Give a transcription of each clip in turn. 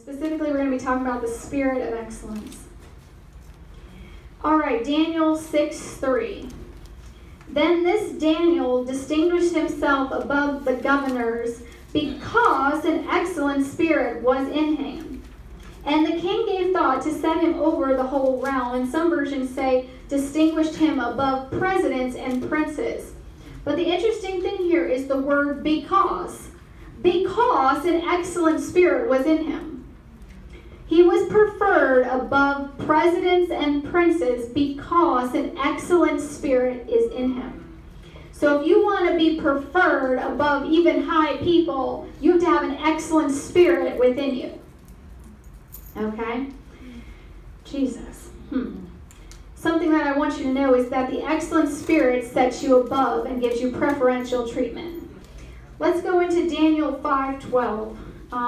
Specifically, we're going to be talking about the spirit of excellence. All right, Daniel 6:3. Then this Daniel distinguished himself above the governors because an excellent spirit was in him. And the king gave thought to set him over the whole realm. And some versions say distinguished him above presidents and princes. But the interesting thing here is the word because. Because an excellent spirit was in him. He was preferred above presidents and princes because an excellent spirit is in him. So if you want to be preferred above even high people, you have to have an excellent spirit within you. Okay? Jesus. Something that I want you to know is that the excellent spirit sets you above and gives you preferential treatment. Let's go into Daniel 5:12.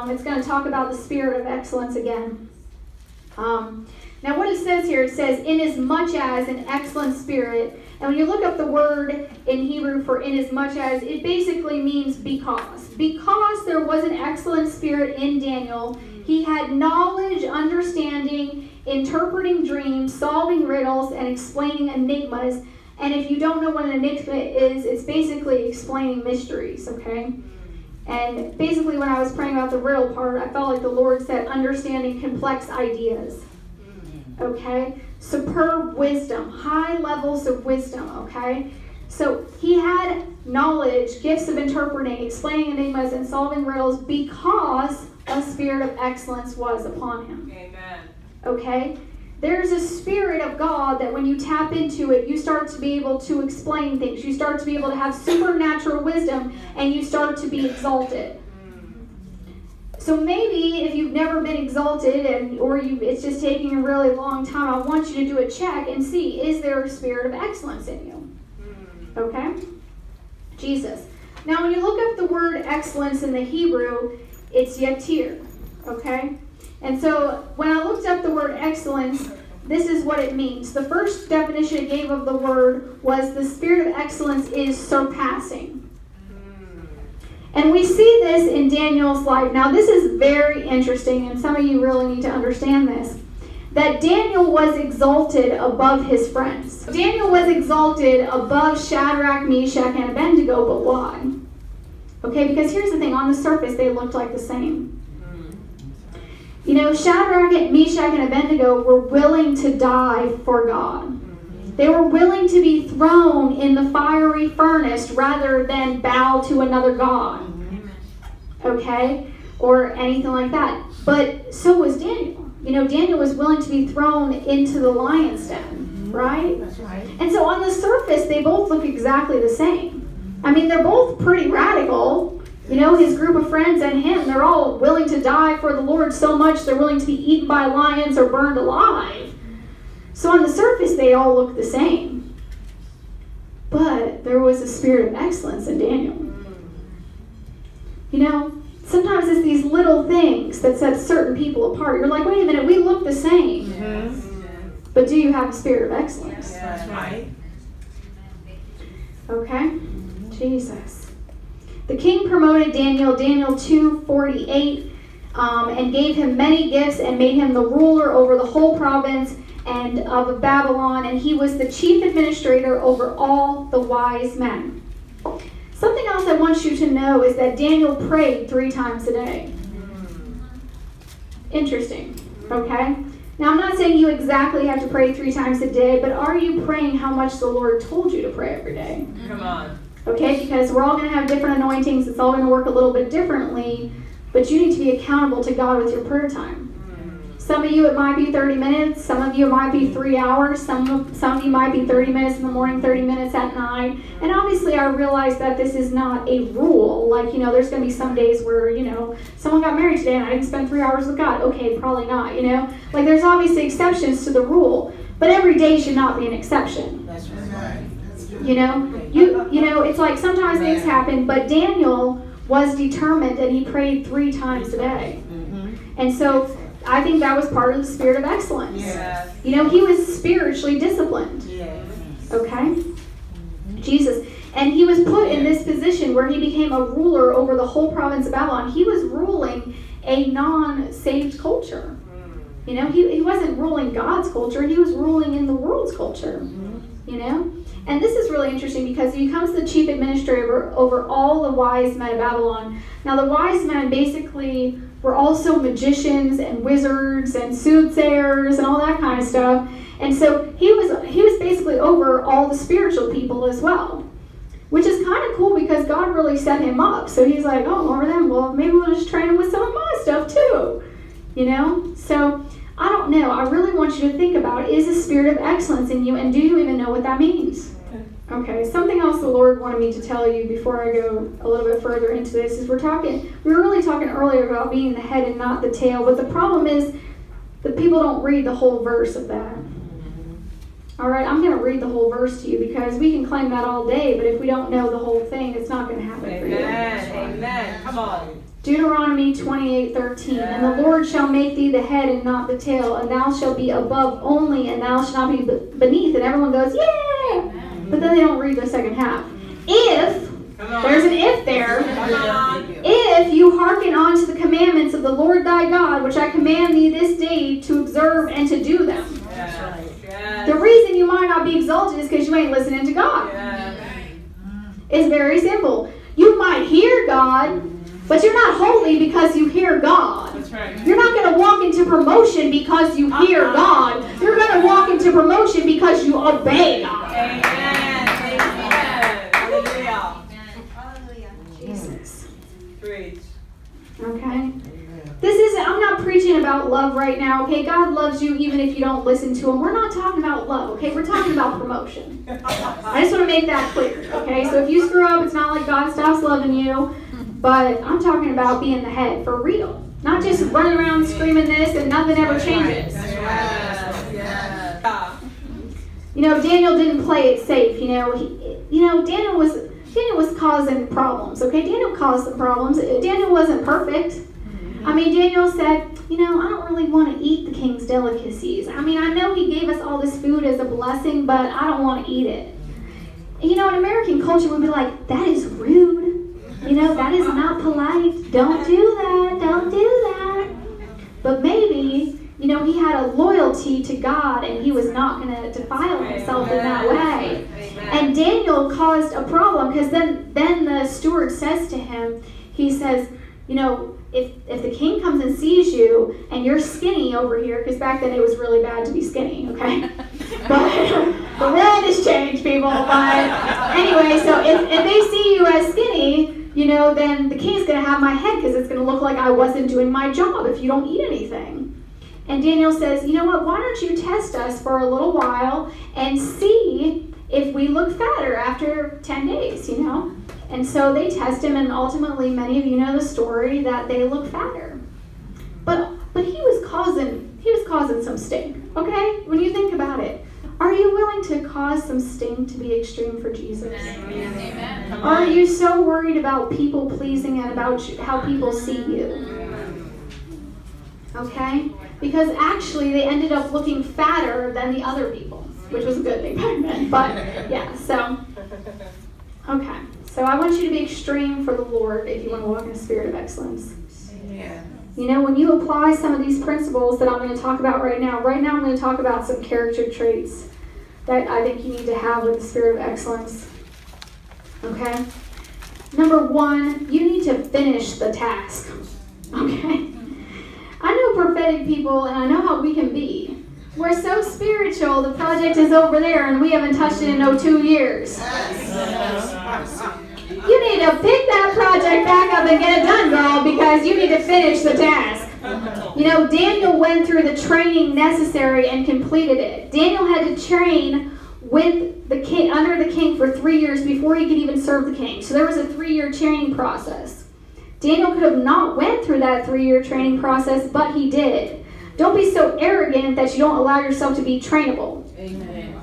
It's going to talk about the spirit of excellence again. Now what it says here, it says, inasmuch as an excellent spirit. And when you look up the word in Hebrew for inasmuch as, it basically means because. Because there was an excellent spirit in Daniel, he had knowledge, understanding, interpreting dreams, solving riddles, and explaining enigmas. And if you don't know what an enigma is, it's basically explaining mysteries, okay? And basically when I was praying about the riddle part, I felt like the Lord said understanding complex ideas. Okay? Superb wisdom, high levels of wisdom, okay? So he had knowledge, gifts of interpreting, explaining enigmas, and solving riddles because a spirit of excellence was upon him. Amen. Okay? There's a spirit of God that when you tap into it, you start to be able to explain things. You start to be able to have supernatural wisdom, and you start to be exalted. So maybe if you've never been exalted it's just taking a really long time, I want you to do a check and see, is there a spirit of excellence in you? Okay? Jesus. Now when you look up the word excellence in the Hebrew, it's yatir. Okay? And so when I looked up the word excellence, this is what it means. The first definition it gave of the word was the spirit of excellence is surpassing. And we see this in Daniel's life. Now this is very interesting, and some of you really need to understand this. That Daniel was exalted above his friends. Daniel was exalted above Shadrach, Meshach, and Abednego, but why? Okay, because here's the thing. On the surface, they looked like the same. You know, Shadrach, Meshach, and Abednego were willing to die for God. They were willing to be thrown in the fiery furnace rather than bow to another god. Okay? Or anything like that. But so was Daniel. You know, Daniel was willing to be thrown into the lion's den. Right? That's right. And so on the surface, they both look exactly the same. I mean, they're both pretty radical. You know, his group of friends and him, they're all willing to die for the Lord so much they're willing to be eaten by lions or burned alive. So on the surface, they all look the same. But there was a spirit of excellence in Daniel. You know, sometimes it's these little things that set certain people apart. You're like, wait a minute, we look the same. Yes. But do you have a spirit of excellence? That's right. Okay? Jesus. The king promoted Daniel 2:48, and gave him many gifts and made him the ruler over the whole province and of Babylon, and he was the chief administrator over all the wise men. Something else I want you to know is that Daniel prayed 3 times a day. Interesting, okay? Now I'm not saying you exactly have to pray 3 times a day, but are you praying how much the Lord told you to pray every day? Come on. Okay, because we're all going to have different anointings. It's all going to work a little bit differently, but you need to be accountable to God with your prayer time. Some of you, it might be 30 minutes. Some of you, it might be 3 hours. Some of you might be 30 minutes in the morning, 30 minutes at night. And obviously, I realize that this is not a rule. Like, you know, there's going to be some days where, you know, someone got married today and I didn't spend 3 hours with God. Okay, probably not, you know. Like, there's obviously exceptions to the rule, but every day should not be an exception. That's right. You know, you know, it's like sometimes things happen, but Daniel was determined and he prayed 3 times a day. And so I think that was part of the spirit of excellence. Yes. You know, he was spiritually disciplined. Yes. Okay? Jesus. And he was put in this position where he became a ruler over the whole province of Babylon. He was ruling a non-saved culture. You know, he wasn't ruling God's culture, he was ruling in the world's culture. You know? And this is really interesting because he becomes the chief administrator over all the wise men of Babylon. Now the wise men basically were also magicians and wizards and soothsayers and all that kind of stuff. And so he was basically over all the spiritual people as well. Which is kind of cool because God really set him up. So he's like, oh, over them, well, maybe we'll just train him with some of my stuff too. You know? So I don't know. I really want you to think about, is the spirit of excellence in you, and do you even know what that means? Okay, something else the Lord wanted me to tell you before I go a little bit further into this is we were really talking earlier about being the head and not the tail, but the problem is that people don't read the whole verse of that. All right, I'm going to read the whole verse to you because we can claim that all day, but if we don't know the whole thing, it's not going to happen for you. Amen. Come on. Deuteronomy 28:13, and the Lord shall make thee the head and not the tail, and thou shalt be above only, and thou shalt not be beneath. And everyone goes, yeah! But then they don't read the second half. If, there's an if there, if you hearken unto the commandments of the Lord thy God, which I command thee this day to observe and to do them. The reason you might not be exalted is because you ain't listening to God. It's very simple. You might hear God, but you're not holy because you hear God. That's right. You're not going to walk into promotion because you hear God. You're going to walk into promotion because you obey God. Amen. Hallelujah. Hallelujah. Jesus. Preach. Okay? I'm not preaching about love right now, okay? God loves you even if you don't listen to him. We're not talking about love, okay? We're talking about promotion. I just want to make that clear, okay? So if you screw up, it's not like God stops loving you. But I'm talking about being the head for real. Not just running around screaming this and nothing ever changes. You know, Daniel didn't play it safe. Daniel was causing problems. Okay, Daniel caused some problems. Daniel wasn't perfect. I mean, Daniel said, I don't really want to eat the king's delicacies. I mean, I know he gave us all this food as a blessing, but I don't want to eat it. And, in American culture, we'd be like, that is rude. That is not polite. Don't do that. Don't do that. But maybe, he had a loyalty to God and he was not going to defile himself in that way. And Daniel caused a problem because then the steward says to him, he says, if the king comes and sees you and you're skinny over here, because back then it was really bad to be skinny, okay? But the world has changed, people. But anyway, so if they see you as skinny, then the king's going to have my head because it's going to look like I wasn't doing my job if you don't eat anything. And Daniel says, you know what, why don't you test us for a little while and see if we look fatter after 10 days, And so they test him, and ultimately, many of you know the story that they look fatter. But he was causing some sting, okay? When you think about it. Are you willing to cause some sting to be extreme for Jesus? Amen. Or are you so worried about people pleasing and about how people see you? Okay? Because actually they ended up looking fatter than the other people, which was a good thing back then. But yeah, so, okay. So I want you to be extreme for the Lord if you want to walk in a spirit of excellence. When you apply some of these principles that I'm going to talk about right now I'm going to talk about some character traits that I think you need to have with the spirit of excellence. Okay? Number 1, you need to finish the task. Okay? I know prophetic people, and I know how we can be. We're so spiritual, the project is over there, and we haven't touched it in 2 years. You need to pick that project back up and get it done, girl, because you need to finish the task. Daniel went through the training necessary and completed it. Daniel had to train with the king, under the king for 3 years before he could even serve the king. So there was a 3-year training process. Daniel could have not went through that 3-year training process, but he did. Don't be so arrogant that you don't allow yourself to be trainable. Amen.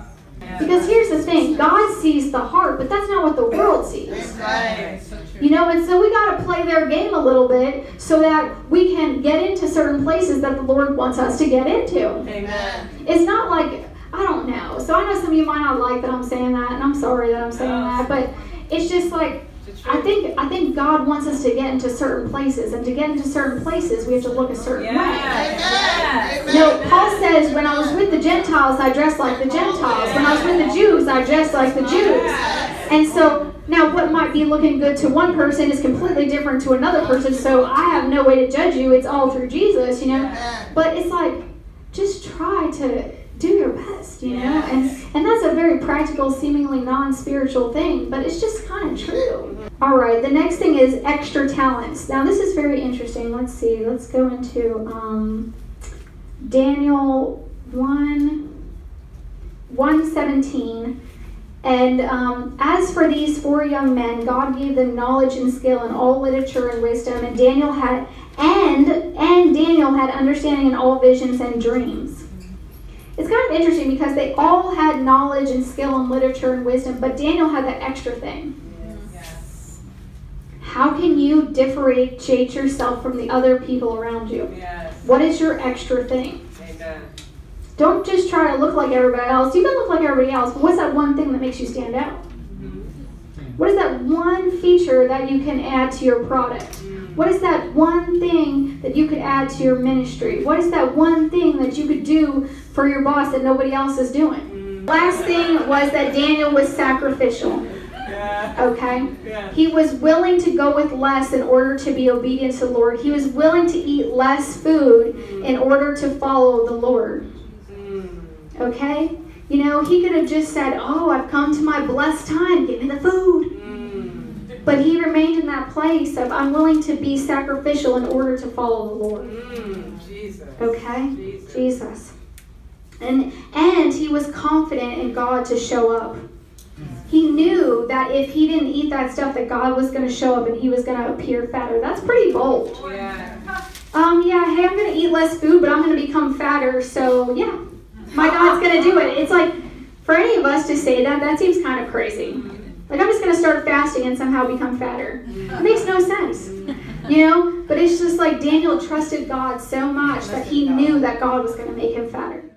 Because here's the thing, God sees the heart, but that's not what the world sees. And so we got to play their game a little bit so that we can get into certain places that the Lord wants us to get into. Amen. It's not like, I don't know. So I know some of you might not like that I'm saying that, and I'm sorry that I'm saying that, but it's just like, I think God wants us to get into certain places, and to get into certain places, we have to look a certain way. Yes. You know, Paul says, when I was with the Gentiles, I dressed like the Gentiles. When I was with the Jews, I dressed like the Jews. And so, now what might be looking good to one person is completely different to another person, so I have no way to judge you. It's all through Jesus, you know. But it's like, just try to do your best, you know. And that's a very practical, seemingly non-spiritual thing, but it's just kind of true. All right, the next thing is extra talents. Now, this is very interesting. Let's see. Let's go into Daniel 1:17. And as for these 4 young men, God gave them knowledge and skill in all literature and wisdom, and Daniel had understanding in all visions and dreams. It's kind of interesting because they all had knowledge and skill in literature and wisdom, but Daniel had that extra thing. Yes. How can you differentiate yourself from the other people around you? Yes. What is your extra thing? Amen. Don't just try to look like everybody else. You can look like everybody else, but what's that one thing that makes you stand out? What is that one feature that you can add to your product? What is that one thing that you could add to your ministry? What is that one thing that you could do for your boss that nobody else is doing? Last thing was that Daniel was sacrificial. Okay? He was willing to go with less in order to be obedient to the Lord. He was willing to eat less food in order to follow the Lord. Okay? You know, he could have just said, oh, I've come to my blessed time. Give me the food. But he remained in that place of, I'm willing to be sacrificial in order to follow the Lord. Jesus. Okay? Jesus. And he was confident in God to show up. He knew that if he didn't eat that stuff, that God was going to show up and he was going to appear fatter. That's pretty bold. Yeah. Hey, I'm going to eat less food, but I'm going to become fatter, so yeah. My God's going to do it. It's like, for any of us to say that, that seems kind of crazy. Like, I'm just going to start fasting and somehow become fatter. It makes no sense. You know? But it's just like Daniel trusted God so much that he knew that God was going to make him fatter.